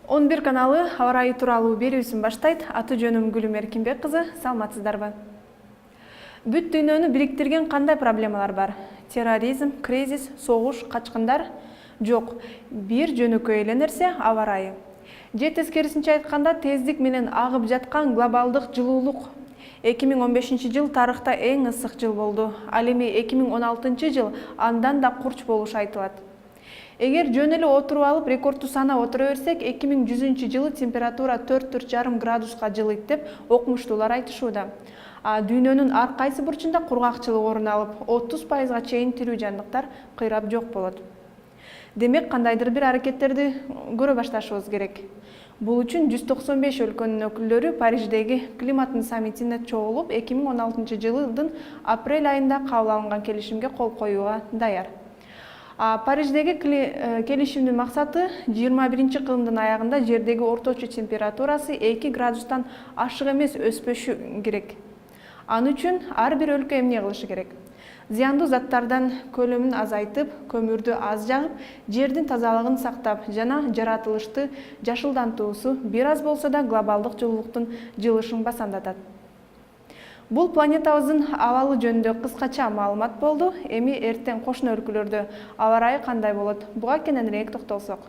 11 каналы аба ырайы тууралуу берүүсүн баштайт. Аты жөнүм Гүлүм Эркинбек кызы. Саламатсыздарбы? Бүт дүйнөнү бириктирген кандай проблемалар бар? Терроризм, кризис, согуш, качкындар? Жок, бир жөнөкөй эле нерсе — аба ырайы. Же тескерисинче айтканда, тездик менен агып жаткан глобалдык жылуулук. 2015 жыл тарыхта эң ысык жыл болду. Ал эми 2016 жыл андан да курч болушу айтылат. Эгер жөн эле отуруп алып рекордду санап отура берсек, 2100 жылы температура 4-4,5 градуска жылыйт деп окумуштуулар айтышууда. Дүйнөнүн ар кайсы бурчунда кургакчылык орун алып, 30%га чейин тирүү жандыктар кыйрап жок болот. Демек, кандайдыр бир аракеттерди көрө башташыбыз керек. Бул үчүн 195 өлкөнүн өкүлдөрү Париждеги климаттын саммитине чогулуп, 2016 жылдын апрель айында кабыл алынган келишимге кол коюуга даяр. Париждеги келишимдин максаты 21-кылымдын аягында жердеги орточо температурасы 2 градустан ашык эмес өспөшү керек. Аны үчүн ар бир өлкө эмне кылышы керек? Зыяндуу заттардан көлөмүн азайтып, көмүрдү аз жагып, жердин тазалыгын сактап жана жаратылышты жашылдантуусу бир аз болсо да глобалдык жылуулуктун жылышын басандатат. Бул планетабыздын абалы жөнүндө кыскача маалымат болду. Эми эртең кошуна өлкөлөрдө аба ырайы кандай болот? Буга кененирээк токтолсок.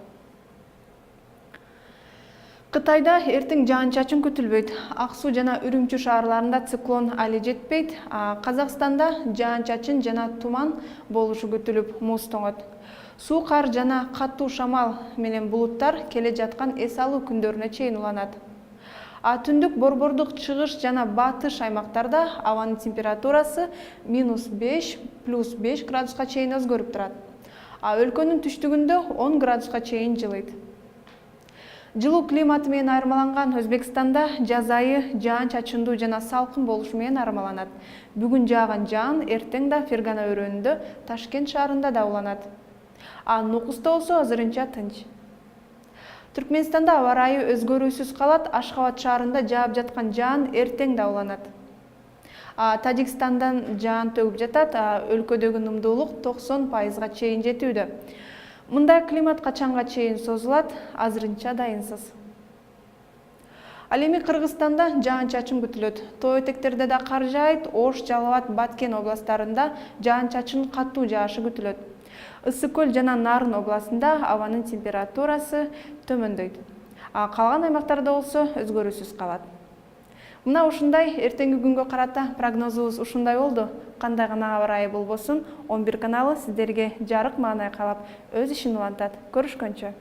Кытайда эртең жаан-чачын күтүлбөйт. Ак Суу жана Үрүмчү шаарларында циклон али жетпейт. Казакстанда жаан-чачын жана туман болушу күтүлүп, муз тоңот. Суу, кар жана катуу шамал менен булуттар келе жаткан эс алуу күндөрүнө чейин уланат. Түндүк борбордук чыгыш жана батыш аймактарда абанын температурасы -5 + 5 градуска чейин өзгөрүп турат. Өлкөнүн түштүгүндө 10 градуска чейин жылыйт. Жылуу климаты менен айырмаланган Өзбекстанда жаз айы жаан-чачындуу жана салкын болушу менен айырмаланат. Бүгүн жааган жаан эртең да Фергана өрөөнүндө, Ташкент шаарында да уланат. Нукуста болсо азырынча тынч. Түркменстанда аба ырайы өзгөрүүсүз калат. Ашхабад шаарында жаап жаткан жаан эртең да уланат. Тажикстандан жаан төгүп жатат. Өлкөдөгү нымдуулук 90%га чейин жетүүдө. Мындай климат качанга чейин созулат? Азырынча дайынсыз. Ал эми Кыргызстанда жаан-чачын күтүлөт. Тоо этектерде да кар жаайт. Ош, Жалал Абад, Баткен областарында жаан-чачын катуу жаашы күтүлөт. Ысык көл жана Нарын областында абанын температурасы төмөндөйт. Калган аймактарда болсо өзгөрүүсүз калат. Мына ушундай эртеңки күнгө карата прогнозубуз ушундай болду. Кандай гана аба ырайы болбосун, 11 каналы сиздерге жарык маанай каалап өз ишин улантат. Көрүшкөнчө.